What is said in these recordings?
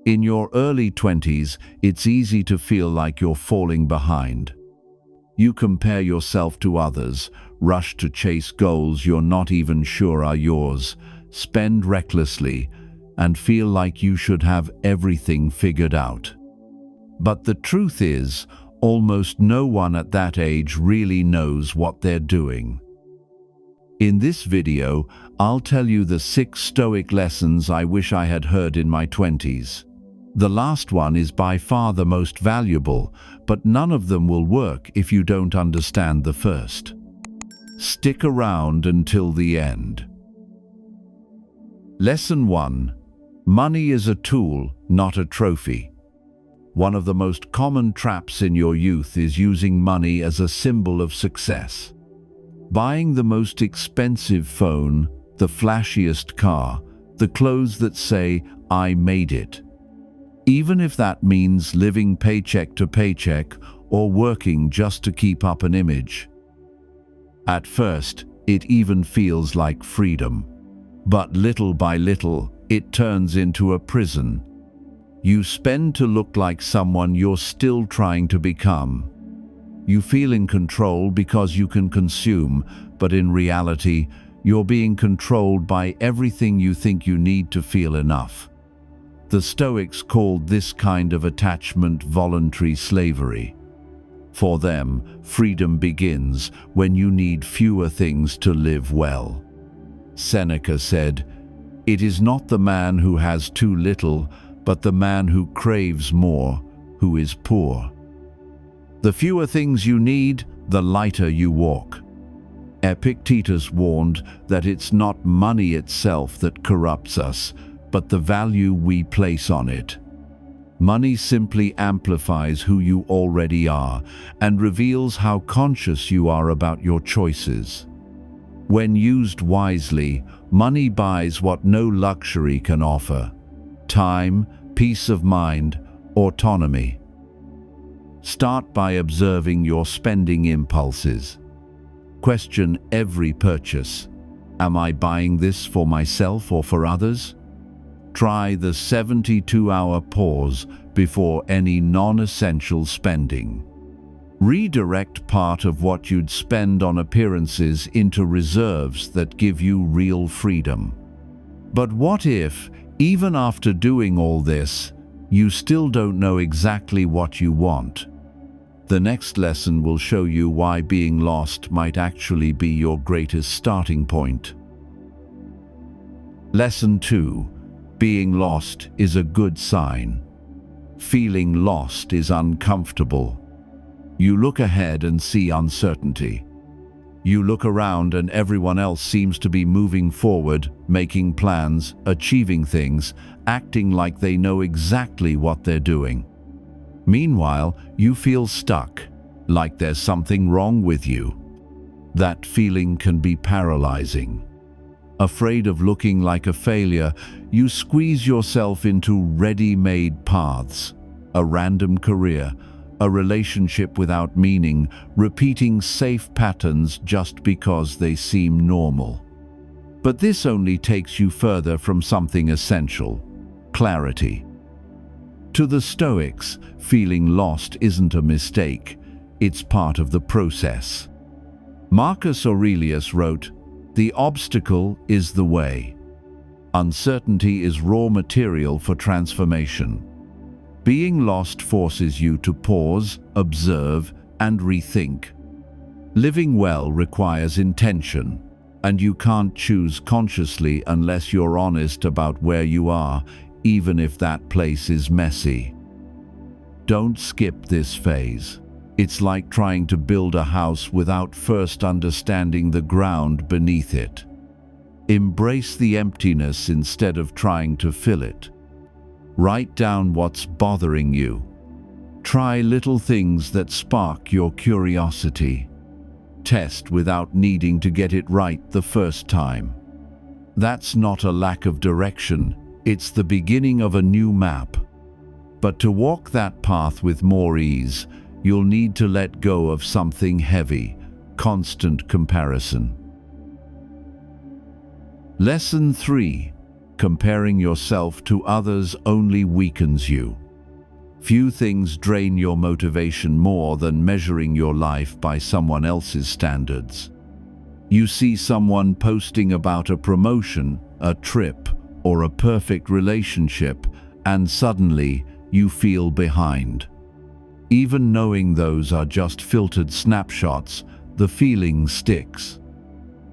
In your early 20s, it's easy to feel like you're falling behind. You compare yourself to others, rush to chase goals you're not even sure are yours, spend recklessly, and feel like you should have everything figured out. But the truth is, almost no one at that age really knows what they're doing. In this video, I'll tell you the 6 Stoic lessons I wish I had heard in my 20s. The last one is by far the most valuable, but none of them will work if you don't understand the first. Stick around until the end. Lesson 1. Money is a tool, not a trophy. One of the most common traps in your youth is using money as a symbol of success. Buying the most expensive phone, the flashiest car, the clothes that say, "I made it." Even if that means living paycheck to paycheck or working just to keep up an image. At first, it even feels like freedom. But little by little, it turns into a prison. You spend to look like someone you're still trying to become. You feel in control because you can consume, but in reality, you're being controlled by everything you think you need to feel enough. The Stoics called this kind of attachment voluntary slavery. For them, freedom begins when you need fewer things to live well. Seneca said, "It is not the man who has too little, but the man who craves more, who is poor." The fewer things you need, the lighter you walk. Epictetus warned that it's not money itself that corrupts us, but the value we place on it. Money simply amplifies who you already are and reveals how conscious you are about your choices. When used wisely, money buys what no luxury can offer: time, peace of mind, autonomy. Start by observing your spending impulses. Question every purchase. Am I buying this for myself or for others? Try the 72-hour pause before any non-essential spending. Redirect part of what you'd spend on appearances into reserves that give you real freedom. But what if, even after doing all this, you still don't know exactly what you want? The next lesson will show you why being lost might actually be your greatest starting point. Lesson 2. Being lost is a good sign. Feeling lost is uncomfortable. You look ahead and see uncertainty. You look around and everyone else seems to be moving forward, making plans, achieving things, acting like they know exactly what they're doing. Meanwhile, you feel stuck, like there's something wrong with you. That feeling can be paralyzing. Afraid of looking like a failure, you squeeze yourself into ready-made paths, a random career, a relationship without meaning, repeating safe patterns just because they seem normal. But this only takes you further from something essential: clarity. To the Stoics, feeling lost isn't a mistake, it's part of the process. Marcus Aurelius wrote, "The obstacle is the way." Uncertainty is raw material for transformation. Being lost forces you to pause, observe, and rethink. Living well requires intention, and you can't choose consciously unless you're honest about where you are, even if that place is messy. Don't skip this phase. It's like trying to build a house without first understanding the ground beneath it. Embrace the emptiness instead of trying to fill it. Write down what's bothering you. Try little things that spark your curiosity. Test without needing to get it right the first time. That's not a lack of direction, it's the beginning of a new map. But to walk that path with more ease, you'll need to let go of something heavy: constant comparison. Lesson 3. Comparing yourself to others only weakens you. Few things drain your motivation more than measuring your life by someone else's standards. You see someone posting about a promotion, a trip, or a perfect relationship, and suddenly you feel behind. Even knowing those are just filtered snapshots, the feeling sticks.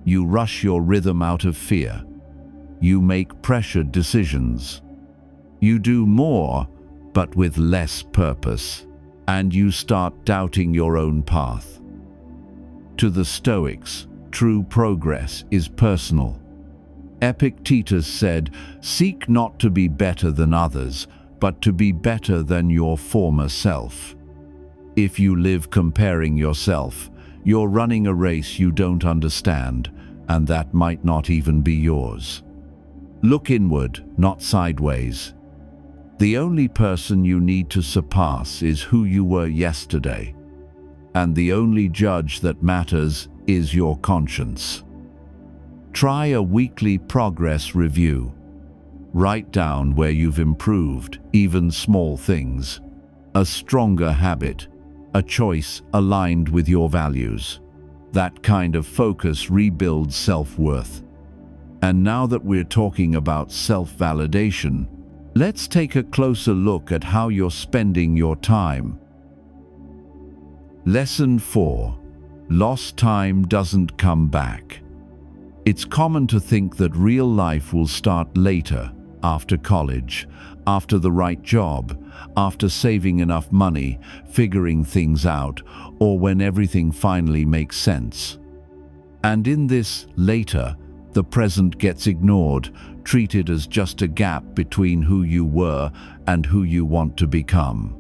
You rush your rhythm out of fear. You make pressured decisions. You do more, but with less purpose, and you start doubting your own path. To the Stoics, true progress is personal. Epictetus said, "Seek not to be better than others, but to be better than your former self." If you live comparing yourself, you're running a race you don't understand, and that might not even be yours. Look inward, not sideways. The only person you need to surpass is who you were yesterday, and the only judge that matters is your conscience. Try a weekly progress review. Write down where you've improved, even small things. A stronger habit, a choice aligned with your values. That kind of focus rebuilds self-worth. And now that we're talking about self-validation, let's take a closer look at how you're spending your time. Lesson 4. Lost time doesn't come back. It's common to think that real life will start later, after college, after the right job, after saving enough money, figuring things out, or when everything finally makes sense. And in this later, the present gets ignored, treated as just a gap between who you were and who you want to become.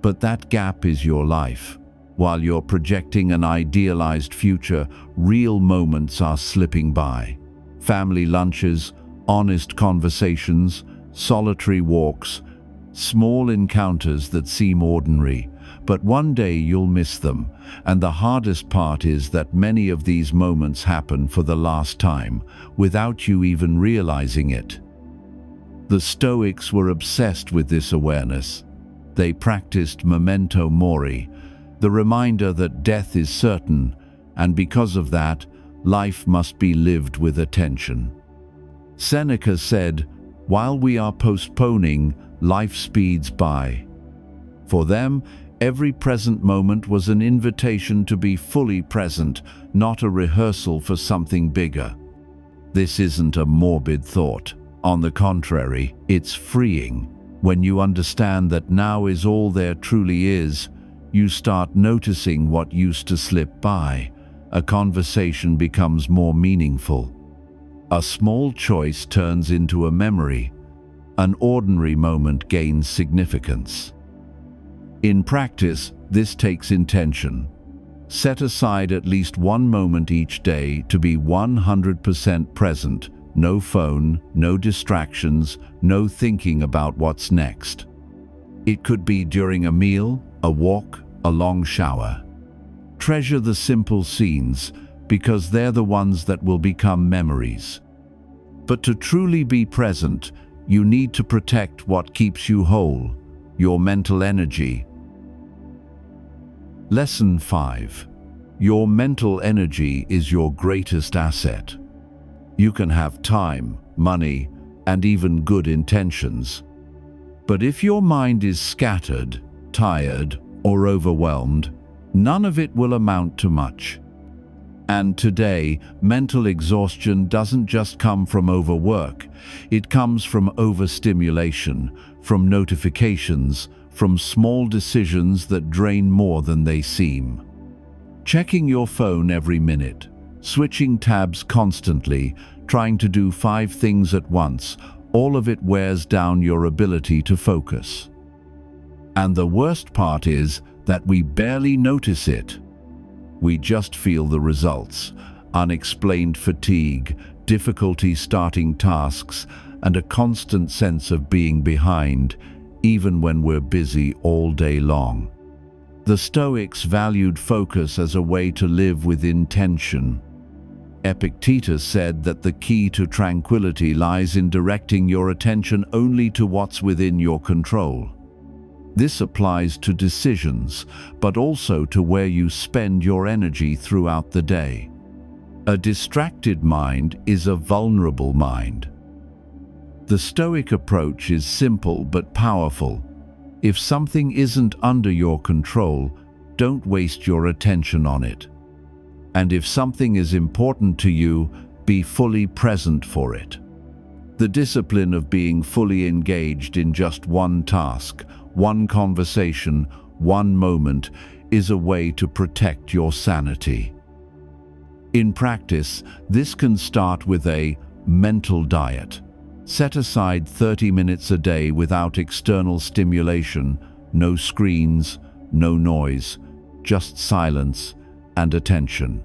But that gap is your life. While you're projecting an idealized future, real moments are slipping by. Family lunches, honest conversations, solitary walks, small encounters that seem ordinary, but one day you'll miss them. And the hardest part is that many of these moments happen for the last time, without you even realizing it. The Stoics were obsessed with this awareness. They practiced memento mori, the reminder that death is certain, and because of that, life must be lived with attention. Seneca said, "While we are postponing, life speeds by." For them, every present moment was an invitation to be fully present, not a rehearsal for something bigger. This isn't a morbid thought. On the contrary, it's freeing. When you understand that now is all there truly is, you start noticing what used to slip by. A conversation becomes more meaningful. A small choice turns into a memory. An ordinary moment gains significance. In practice, this takes intention. Set aside at least one moment each day to be 100% present. No phone, no distractions, no thinking about what's next. It could be during a meal, a walk, a long shower. Treasure the simple scenes, because they're the ones that will become memories. But to truly be present, you need to protect what keeps you whole, your mental energy. Lesson 5. Your mental energy is your greatest asset. You can have time, money, and even good intentions. But if your mind is scattered, tired, or overwhelmed, none of it will amount to much. And today, mental exhaustion doesn't just come from overwork. It comes from overstimulation, from notifications, from small decisions that drain more than they seem. Checking your phone every minute, switching tabs constantly, trying to do 5 things at once, all of it wears down your ability to focus. And the worst part is that we barely notice it. We just feel the results: unexplained fatigue, difficulty starting tasks, and a constant sense of being behind, even when we're busy all day long. The Stoics valued focus as a way to live with intention. Epictetus said that the key to tranquility lies in directing your attention only to what's within your control. This applies to decisions, but also to where you spend your energy throughout the day. A distracted mind is a vulnerable mind. The Stoic approach is simple but powerful. If something isn't under your control, don't waste your attention on it. And if something is important to you, be fully present for it. The discipline of being fully engaged in just one task, one conversation, one moment, is a way to protect your sanity. In practice, this can start with a mental diet. Set aside 30 minutes a day without external stimulation, no screens, no noise, just silence and attention.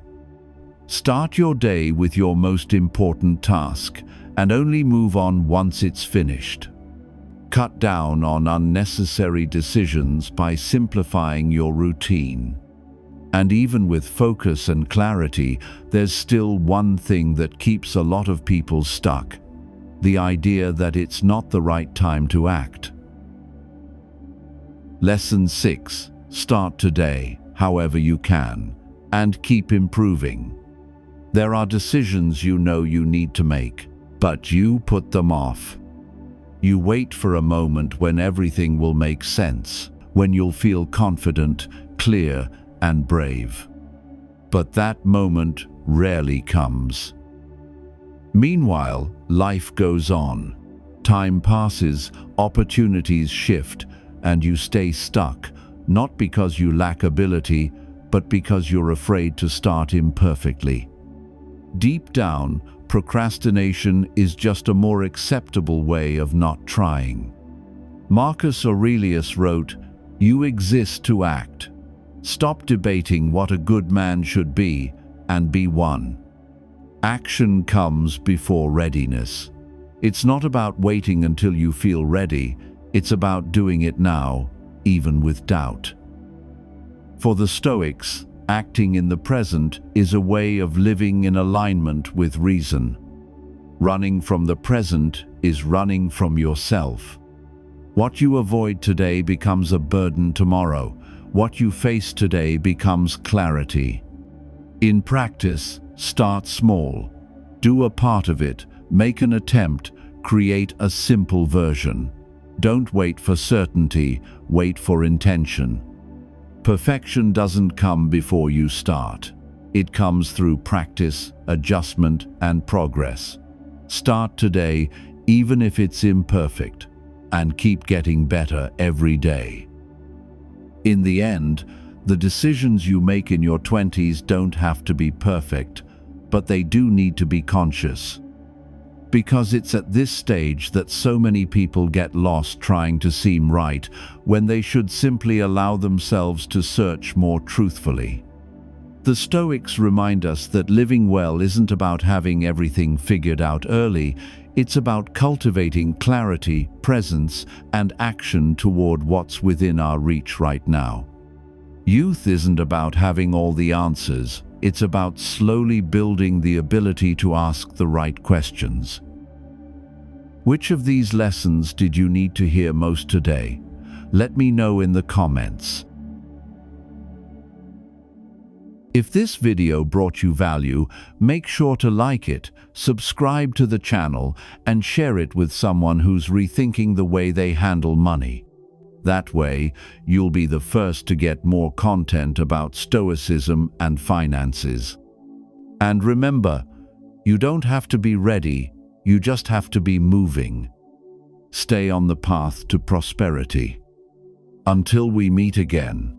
Start your day with your most important task and only move on once it's finished. Cut down on unnecessary decisions by simplifying your routine. And even with focus and clarity, there's still one thing that keeps a lot of people stuck: the idea that it's not the right time to act. Lesson 6. Start today, however you can, and keep improving. There are decisions you know you need to make, but you put them off. You wait for a moment when everything will make sense, when you'll feel confident, clear, and brave. But that moment rarely comes. Meanwhile, life goes on. Time passes, opportunities shift, and you stay stuck, not because you lack ability, but because you're afraid to start imperfectly. Deep down, procrastination is just a more acceptable way of not trying. Marcus Aurelius wrote, "You exist to act. Stop debating what a good man should be and be one." Action comes before readiness. It's not about waiting until you feel ready, it's about doing it now, even with doubt. For the Stoics, acting in the present is a way of living in alignment with reason. Running from the present is running from yourself. What you avoid today becomes a burden tomorrow. What you face today becomes clarity. In practice, start small. Do a part of it, make an attempt, create a simple version. Don't wait for certainty, wait for intention. Perfection doesn't come before you start. It comes through practice, adjustment, and progress. Start today, even if it's imperfect, and keep getting better every day. In the end, the decisions you make in your 20s don't have to be perfect, but they do need to be conscious. Because it's at this stage that so many people get lost trying to seem right, when they should simply allow themselves to search more truthfully. The Stoics remind us that living well isn't about having everything figured out early, it's about cultivating clarity, presence, and action toward what's within our reach right now. Youth isn't about having all the answers, it's about slowly building the ability to ask the right questions. Which of these lessons did you need to hear most today? Let me know in the comments. If this video brought you value, make sure to like it, subscribe to the channel, and share it with someone who's rethinking the way they handle money. That way, you'll be the first to get more content about Stoicism and finances. And remember, you don't have to be ready, you just have to be moving. Stay on the path to prosperity. Until we meet again.